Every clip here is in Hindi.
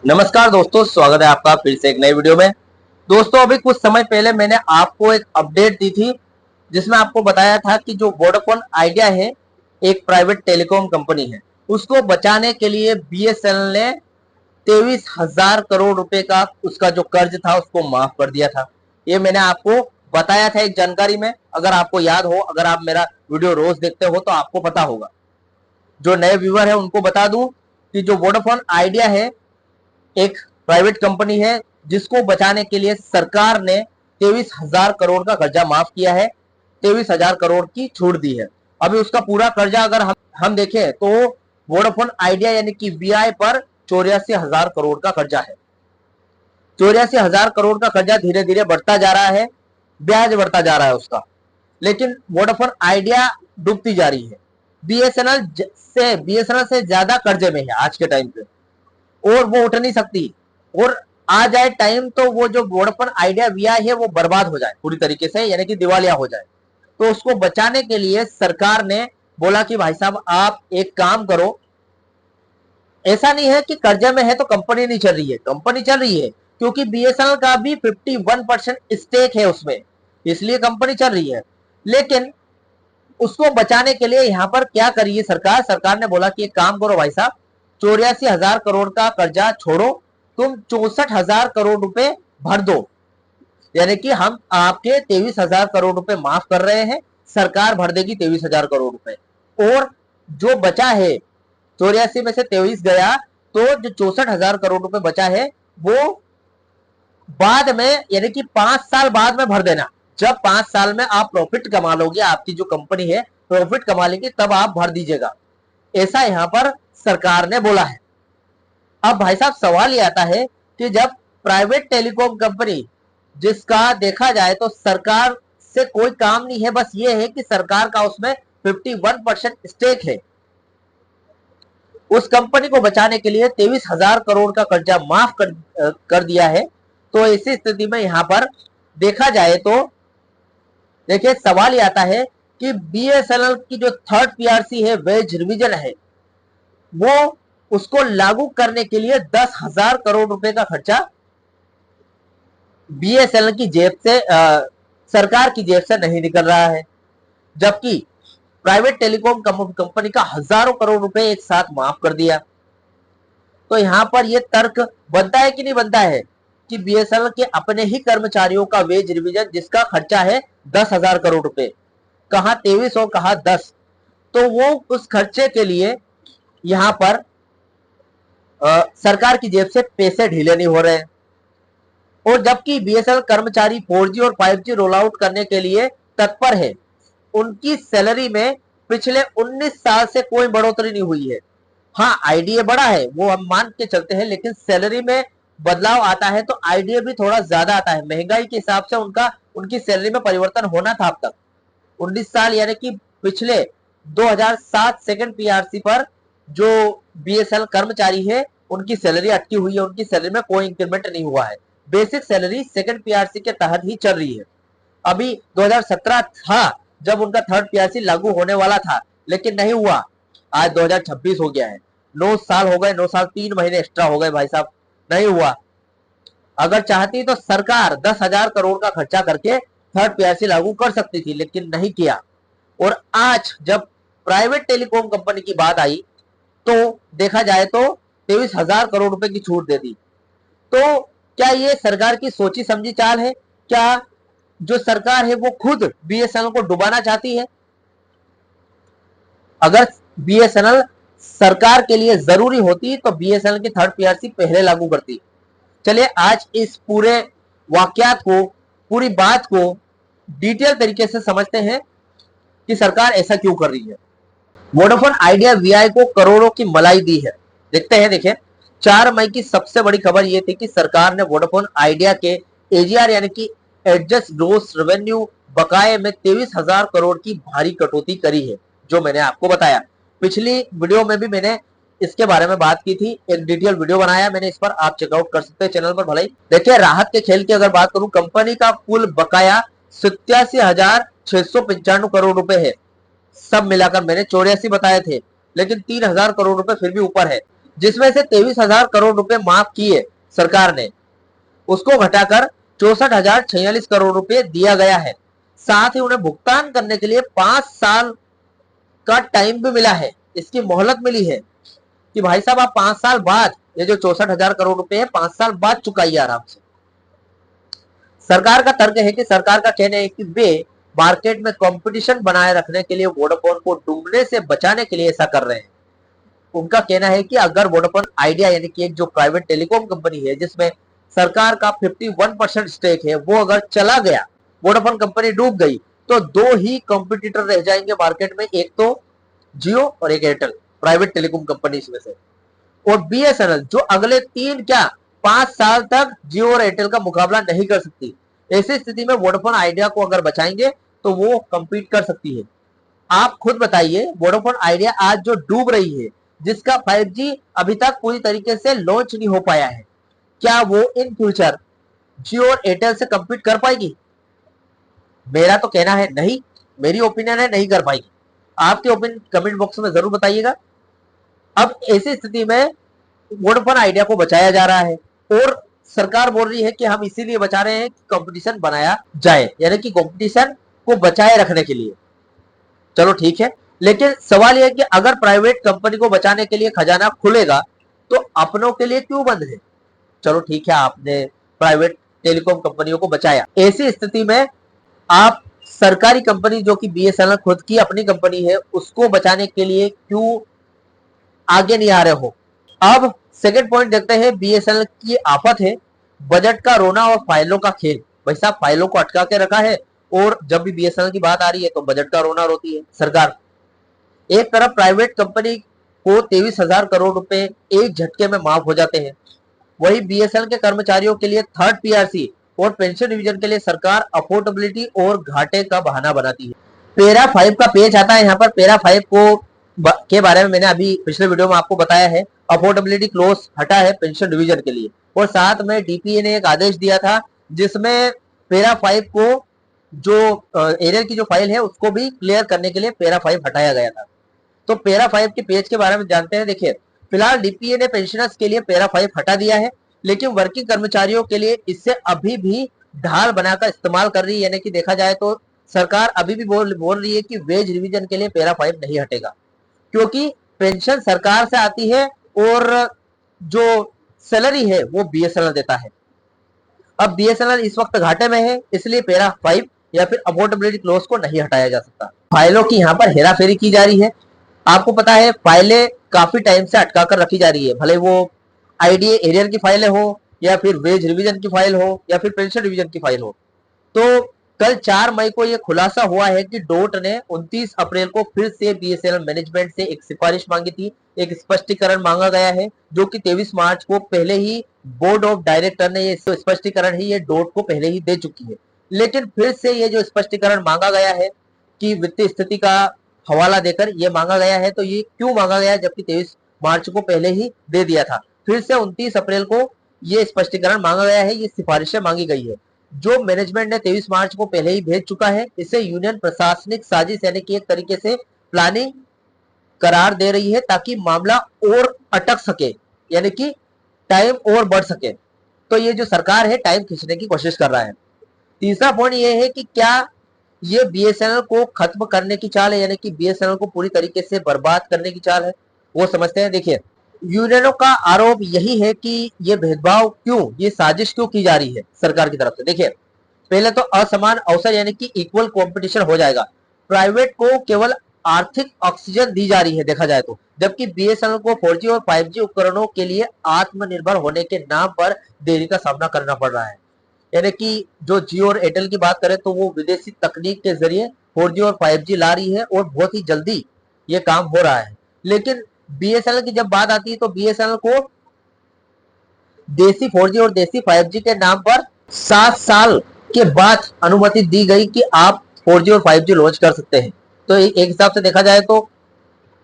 नमस्कार दोस्तों, स्वागत है आपका फिर से एक नई वीडियो में। दोस्तों, अभी कुछ समय पहले मैंने आपको एक अपडेट दी थी जिसमें आपको बताया था कि जो वोडाफोन आइडिया है, एक प्राइवेट टेलीकॉम कंपनी है, उसको बचाने के लिए बीएसएनएल ने 23,000 करोड़ रुपए का उसका जो कर्ज था उसको माफ कर दिया था। ये मैंने आपको बताया था एक जानकारी में। अगर आपको याद हो, अगर आप मेरा वीडियो रोज देखते हो तो आपको पता होगा। जो नए व्यूअर है उनको बता दूं कि जो वोडाफोन आइडिया है एक प्राइवेट कंपनी है जिसको बचाने के लिए सरकार ने 23,000 करोड़ का कर्जा माफ किया है, 23,000 करोड़ की छूट दी है। अभी उसका पूरा कर्जा अगर हम देखें तो वोडाफोन आइडिया यानी कि वीआई पर 84,000 करोड़ का कर्जा है। 84,000 करोड़ का कर्जा धीरे धीरे बढ़ता जा रहा है, ब्याज बढ़ता जा रहा है उसका, लेकिन वोडाफोन आइडिया डूबती जा रही है। बीएसएनएल से ज्यादा कर्जे में है आज के टाइम पे, और वो उठ नहीं सकती। और आ जाए टाइम तो वो जो वोडाफोन आइडिया वीआई है वो बर्बाद हो जाए पूरी तरीके से, यानी कि दिवालिया हो जाए। तो उसको बचाने के लिए सरकार ने बोला कि भाई साहब आप एक काम करो। ऐसा नहीं है कि कर्जे में है तो कंपनी नहीं चल रही है, कंपनी चल रही है, क्योंकि बीएसएनएल का भी 51% स्टेक है उसमें, इसलिए कंपनी चल रही है। लेकिन उसको बचाने के लिए यहां पर क्या करिए सरकार ने बोला कि एक काम करो भाई साहब, 84,000 करोड़ का कर्जा छोड़ो, तुम 64,000 करोड़ रुपए भर दो। यानी कि हम आपके 23,000 करोड़ रुपए माफ कर रहे हैं, सरकार भर देगी 23,000 करोड़ रुपए। और जो बचा है 84 में से 23 गया, तो जो 64,000 करोड़ रुपए बचा है वो बाद में, यानी कि 5 साल बाद में भर देना। जब 5 साल में आप प्रॉफिट कमा लोगे, आपकी जो कंपनी है प्रॉफिट कमा लेगी, तब आप भर दीजिएगा, ऐसा यहां पर सरकार ने बोला है। अब भाई साहब सवाल ये आता है कि जब प्राइवेट टेलीकॉम कंपनी, जिसका देखा जाए तो सरकार से कोई काम नहीं है, बस ये है कि सरकार का उसमें 51% स्टेक है, उस कंपनी को बचाने के लिए 23,000 करोड़ का कर्जा माफ कर दिया है। तो ऐसी स्थिति में यहां पर देखा जाए तो देखिए सवाल ये आता है कि बीएसएनएल की जो थर्ड पीआरसी है, वेज रिवीजन है, वो उसको लागू करने के लिए 10,000 करोड़ रुपए का खर्चा बीएसएनएल की जेब से, सरकार की जेब से नहीं निकल रहा है, जबकि प्राइवेट टेलीकॉम कंपनी का हजारों करोड़ रुपए एक साथ माफ कर दिया। तो यहां पर यह तर्क बनता है कि नहीं बनता है कि बीएसएनएल के अपने ही कर्मचारियों का वेज रिवीजन, जिसका खर्चा है 10,000 करोड़ रुपए, कहा 23 और कहा 10, तो वो उस खर्चे के लिए यहां पर सरकार की जेब से पैसे ढीले नहीं हो रहे हैं। और जबकि बीएसएनएल कर्मचारी 4G और 5G रोल आउट करने के लिए तत्पर है, उनकी सैलरी में पिछले 19 साल से कोई बढ़ोतरी नहीं हुई है। हाँ, आईडीए बढ़ा है, वो हम मान के चलते हैं, लेकिन सैलरी में बदलाव आता है तो आईडीए भी थोड़ा ज्यादा आता है। महंगाई के हिसाब से उनकी सैलरी में परिवर्तन होना था अब तक। 19 साल यानी कि पिछले 2007 सेकंड पीआरसी पर जो बीएसएनएल कर्मचारी है उनकी सैलरी अटकी हुई है, उनकी सैलरी में कोई इंक्रीमेंट नहीं हुआ है। बेसिक सैलरी सेकंड पीआरसी के तहत ही चल रही है। अभी 2017 था जब उनका थर्ड पीआरसी लागू होने वाला था, लेकिन नहीं हुआ। आज 2026 हो गया है, 9 साल हो गए, 9 साल 3 महीने एक्स्ट्रा हो गए भाई साहब, नहीं हुआ। अगर चाहती तो सरकार 10,000 करोड़ का खर्चा करके थर्ड पीआरसी लागू कर सकती थी, लेकिन नहीं किया। और आज जब प्राइवेट टेलीकॉम कंपनी की बात आई तो देखा जाए तो 23,000 करोड़ रुपए की छूट दे दी। तो क्या ये सरकार की सोची समझी चाल है? क्या जो सरकार है वो खुद बीएसएनएल को डुबाना चाहती है? अगर बीएसएनएल सरकार के लिए जरूरी होती तो बीएसएनएल की थर्ड पीआरसी पहले लागू करती। चलिए आज इस पूरे वाकयात को, पूरी बात को डिटेल तरीके से समझते हैं कि सरकार ऐसा क्यों कर रही है। वोडाफोन आइडिया वीआई को करोड़ों की मलाई दी है। देखते हैं, देखिए 4 मई की सबसे बड़ी खबर यह थी कि सरकार ने वोडाफोन आइडिया के एजीआर यानी कि एडजस्ट ग्रोस रेवेन्यू बकाये में 23,000 करोड़ की भारी कटौती करी है, जो मैंने आपको बताया। पिछली वीडियो में भी मैंने इसके बारे में बात की थी, एक डिटेल वीडियो बनाया मैंने इस पर, आप चेकआउट कर सकते हैं चैनल पर भले ही। देखिए राहत के खेल की अगर बात करूं, कंपनी का कुल बकाया 87,695 करोड़ रुपए है। सब मिलाकर मैंने 84 बताए थे, लेकिन 3,000 करोड़ रुपए फिर भी ऊपर है। जिसमें से 23,000 करोड़ रुपए माफ किए सरकार ने, उसको घटाकर 64,046 करोड़ रुपए दिया गया है। साथ ही उन्हें भुगतान करने के लिए 5 साल का टाइम भी मिला है, इसकी मोहलत मिली है कि भाई साहब आप 5 साल बाद ये जो 64,000 करोड़ रुपए है 5 साल बाद चुकाइए आराम से। सरकार का तर्क है कि सरकार का कहना है कि वे मार्केट में कंपटीशन बनाए रखने के लिए वोडाफोन को डूबने से बचाने के लिए ऐसा कर रहे हैं। उनका कहना है कि अगर वोडाफोन आइडिया यानी कि एक जो प्राइवेट टेलीकॉम कंपनी है जिसमें सरकार का 51% स्टेक है, वो अगर चला गया, वोडाफोन कंपनी डूब गई, तो दो ही कॉम्पिटिटर रह जाएंगे मार्केट में, एक तो जियो और एक एयरटेल, प्राइवेट टेलीकॉम कंपनी में से। और बीएसएनएल जो अगले 5 साल तक जियो और एयरटेल का मुकाबला नहीं कर सकती। ऐसी स्थिति में वोडाफोन आइडिया को अगर बचाएंगे तो वो कंपीट कर सकती है। आप खुद बताइए, वोडाफोन आइडिया आज जो डूब रही है, जिसका 5G अभी तक पूरी तरीके से लॉन्च नहीं हो पाया है, क्या वो इन फ्यूचर जियो और एयरटेल से कंपीट कर पाएगी? मेरा तो कहना है नहीं, मेरी ओपिनियन है नहीं कर पाएगी। आपके ओपिनियन कमेंट बॉक्स में जरूर बताइएगा। अब ऐसी स्थिति में वोडाफोन आइडिया को बचाया जा रहा है और सरकार बोल रही है कि हम इसीलिए बचा रहे हैं कि कंपटीशन बनाया जाए, यानी कि कंपटीशन को बचाए रखने के लिए। चलो ठीक है, लेकिन सवाल यह है कि अगर प्राइवेट कंपनी को बचाने के लिए खजाना खुलेगा तो अपनों के लिए क्यों बंद है? चलो ठीक है, आपने प्राइवेट टेलीकॉम कंपनियों को बचाया, ऐसी स्थिति में आप सरकारी कंपनी जो कि बीएसएनएल खुद की अपनी कंपनी है, उसको बचाने के लिए क्यों आगे नहीं आ रहे हो? अब सेकंड पॉइंट देखते हैं, बीएसएनएल की आफत है बजट का रोना और फाइलों का खेल। भाई साहब, फाइलों को अटका के रखा है और जब भी बीएसएनएल की बात आ रही है तो बजट का रोना रोती है सरकार। एक तरफ प्राइवेट कंपनी को 23,000 करोड़ रुपए एक झटके में माफ हो जाते हैं, वही बीएसएनएल के कर्मचारियों के लिए थर्ड पीआरसी और पेंशन डिवीजन के लिए सरकार अफोर्डेबिलिटी और घाटे का बहाना बनाती है। पैरा 5 का पेज आता है यहाँ पर। पैरा 5 को के बारे में मैंने अभी पिछले वीडियो में आपको बताया है। अफोर्डेबिलिटी क्लोज हटा है पेंशन डिवीजन के लिए, और साथ में डीपीए ने एक आदेश दिया था जिसमें पैरा 5 को जो एरियर की जो फाइल है उसको भी क्लियर करने के लिए पैरा 5 हटाया गया था। तो पैरा 5 के पेज के बारे में जानते हैं। देखिए, फिलहाल डीपीए ने पेंशनर्स के लिए पैरा 5 हटा दिया है, लेकिन वर्किंग कर्मचारियों के लिए इससे अभी भी ढाल बनाकर इस्तेमाल कर रही है। यानी कि देखा जाए तो सरकार अभी भी बोल रही है कि वेज रिवीजन के लिए पैरा 5 नहीं हटेगा, क्योंकि पेंशन सरकार से आती है और जो सैलरी है वो बीएसएनएल देता है। अब बीएसएनएल इस वक्त घाटे में है, इसलिए पैरा 5 या फिर अफोर्डेबिलिटी क्लोज को नहीं हटाया जा सकता। फाइलों की यहाँ पर हेराफेरी की जा रही है। आपको पता है, फाइलें काफी टाइम से अटका कर रखी जा रही है, भले वो आईडीए एरियर की फाइलें हो या फिर वेज रिवीजन की फाइल हो या फिर पेंशन डिवीजन की फाइल हो। तो कल 4 मई को यह खुलासा हुआ है कि डोट ने 29 अप्रैल को फिर से बीएसएनएल मैनेजमेंट से एक सिफारिश मांगी थी, एक स्पष्टीकरण मांगा गया है, जो कि 23 मार्च को पहले ही बोर्ड ऑफ डायरेक्टर ने ये स्पष्टीकरण ही ये डोट को पहले ही दे चुकी है। लेकिन फिर से ये जो स्पष्टीकरण मांगा गया है कि वित्तीय स्थिति का हवाला देकर ये मांगा गया है, तो ये क्यों मांगा गया जबकि 23 मार्च को पहले ही दे दिया था? फिर से 29 अप्रैल को ये स्पष्टीकरण मांगा गया है, ये सिफारिशें मांगी गई है जो मैनेजमेंट ने 23 मार्च को पहले ही भेज चुका है। इसे यूनियन प्रशासनिक साजिश यानी कि एक तरीके से प्लानिंग करार दे रही है ताकि मामला और अटक सके, यानी कि टाइम और बढ़ सके। तो ये जो सरकार है टाइम खींचने की कोशिश कर रहा है। तीसरा पॉइंट ये है कि क्या ये बीएसएनएल को खत्म करने की चाल है, यानी कि बीएसएनएल को पूरी तरीके से बर्बाद करने की चाल है, वो समझते हैं। देखिए, यूनियनों का आरोप यही है कि ये भेदभाव क्यों, ये साजिश क्यों की जा रही है सरकार की तरफ से। देखिए, पहले तो असमान अवसर यानी कि इक्वल कंपटीशन हो जाएगा। प्राइवेट को केवल आर्थिक ऑक्सीजन दी जा रही है देखा जाए तो, जबकि बीएसएनएल को 4G और 5G उपकरणों के लिए आत्मनिर्भर होने के नाम पर देरी का सामना करना पड़ रहा है। यानी कि जो जियो और एयरटेल की बात करें तो वो विदेशी तकनीक के जरिए 4G और 5G ला रही है और बहुत ही जल्दी ये काम हो रहा है। लेकिन बीएसएनएल की जब बात आती है तो बीएसएनएल को देसी 4G और देसी 5G के नाम पर 7 साल के बाद अनुमति दी गई कि आप 4G और 5G लॉन्च कर सकते हैं। तो एक हिसाब से देखा जाए तो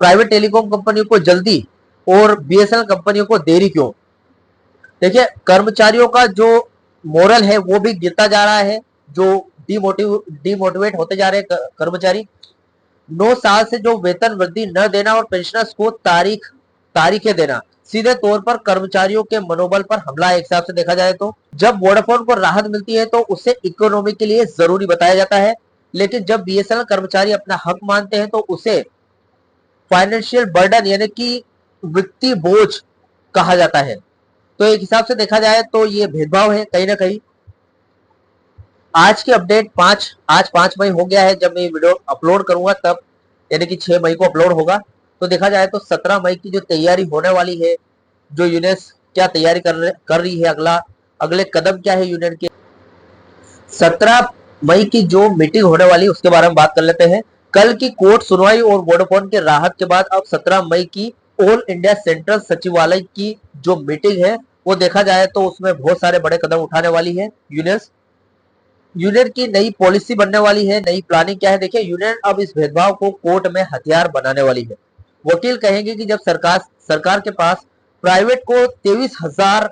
प्राइवेट टेलीकॉम कंपनियों को जल्दी और बीएसएनएल कंपनियों को देरी क्यों? देखिए, कर्मचारियों का जो मोरल है वो भी गिरता जा रहा है, जो डिमोटिवेट होते जा रहे हैं कर्मचारी। 9 साल से जो वेतन वृद्धि न देना और पेंशनर्स को तारीखें देना सीधे तौर पर कर्मचारियों के मनोबल पर हमला है। एक हिसाब से देखा जाए तो जब वोडाफोन को राहत मिलती है तो उसे इकोनॉमी के लिए जरूरी बताया जाता है, लेकिन जब बीएसएनएल कर्मचारी अपना हक मानते हैं तो उसे फाइनेंशियल बर्डन यानी कि वित्तीय बोझ कहा जाता है। तो एक हिसाब से देखा जाए तो ये भेदभाव है कहीं ना कहीं। आज की अपडेट आज 5 मई हो गया है, जब मैं वीडियो अपलोड करूंगा तब यानी कि 6 मई को अपलोड होगा। तो देखा जाए तो 17 मई की जो तैयारी होने वाली है, जो यूनियंस क्या तैयारी कर रही है, अगले कदम क्या है यूनियन के। 17 मई की जो मीटिंग होने वाली है उसके बारे में बात कर लेते हैं। कल की कोर्ट सुनवाई और वोडाफोन के राहत के बाद अब 17 मई की ऑल इंडिया सेंट्रल सचिवालय की जो मीटिंग है वो देखा जाए तो उसमें बहुत सारे बड़े कदम उठाने वाली है यूनियन की नई पॉलिसी बनने वाली है। नई प्लानिंग क्या है, देखिए यूनियन अब इस भेदभाव को कोर्ट में हथियार बनाने वाली है। वकील कहेंगे कि जब सरकार के पास प्राइवेट को 23,000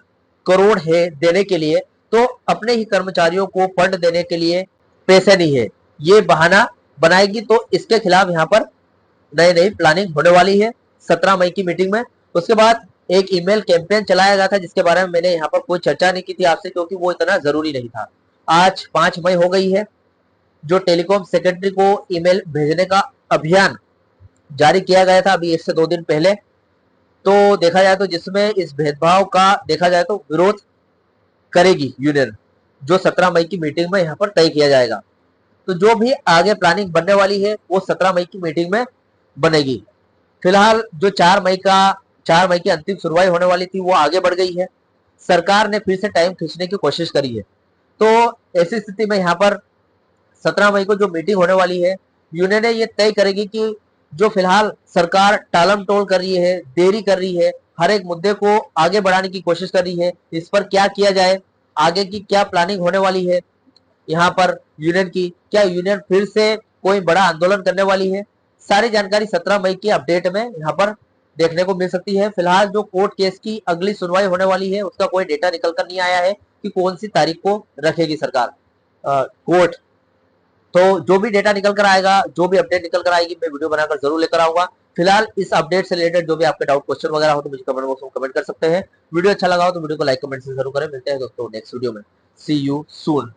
करोड़ है देने के लिए, तो अपने ही कर्मचारियों को फंड देने के लिए पैसे नहीं है, ये बहाना बनाएगी। तो इसके खिलाफ यहाँ पर नई प्लानिंग होने वाली है 17 मई की मीटिंग में। उसके बाद एक ईमेल कैंपेन चलाया गया था जिसके बारे में मैंने यहाँ पर कोई चर्चा नहीं की थी आपसे, क्योंकि वो इतना जरूरी नहीं था। आज 5 मई हो गई है, जो टेलीकॉम सेक्रेटरी को ईमेल भेजने का अभियान जारी किया गया था अभी 1 से 2 दिन पहले, तो देखा जाए तो जिसमें इस भेदभाव का देखा जाए तो विरोध करेगी यूनियन, जो 17 मई की मीटिंग में यहाँ पर तय किया जाएगा। तो जो भी आगे प्लानिंग बनने वाली है वो 17 मई की मीटिंग में बनेगी। फिलहाल जो 4 मई की अंतिम सुनवाई होने वाली थी वो आगे बढ़ गई है। सरकार ने फिर से टाइम खींचने की कोशिश करी है। तो ऐसी स्थिति में यहाँ पर 17 मई को जो मीटिंग होने वाली है, यूनियन ये तय करेगी कि जो फिलहाल सरकार टालम टोल कर रही है, देरी कर रही है, हर एक मुद्दे को आगे बढ़ाने की कोशिश कर रही है, इस पर क्या किया जाए, आगे की क्या प्लानिंग होने वाली है यहाँ पर यूनियन की, क्या यूनियन फिर से कोई बड़ा आंदोलन करने वाली है। सारी जानकारी 17 मई की अपडेट में यहाँ पर देखने को मिल सकती है। फिलहाल जो कोर्ट केस की अगली सुनवाई होने वाली है उसका कोई डेटा निकल कर नहीं आया है कि कौन सी तारीख को रखेगी सरकार कोर्ट। तो जो भी डेटा निकल कर आएगा, जो भी अपडेट निकल कर आएगी, मैं वीडियो बनाकर जरूर लेकर आऊंगा। फिलहाल इस अपडेट से रिलेटेड जो भी आपके डाउट क्वेश्चन वगैरह हो तो मुझे कमेंट बॉक्स में कमेंट कर सकते हैं। वीडियो अच्छा लगा हो तो वीडियो को लाइक कमेंट से जरूर करें। मिलते हैं दोस्तों नेक्स्ट वीडियो में। सी यू सून।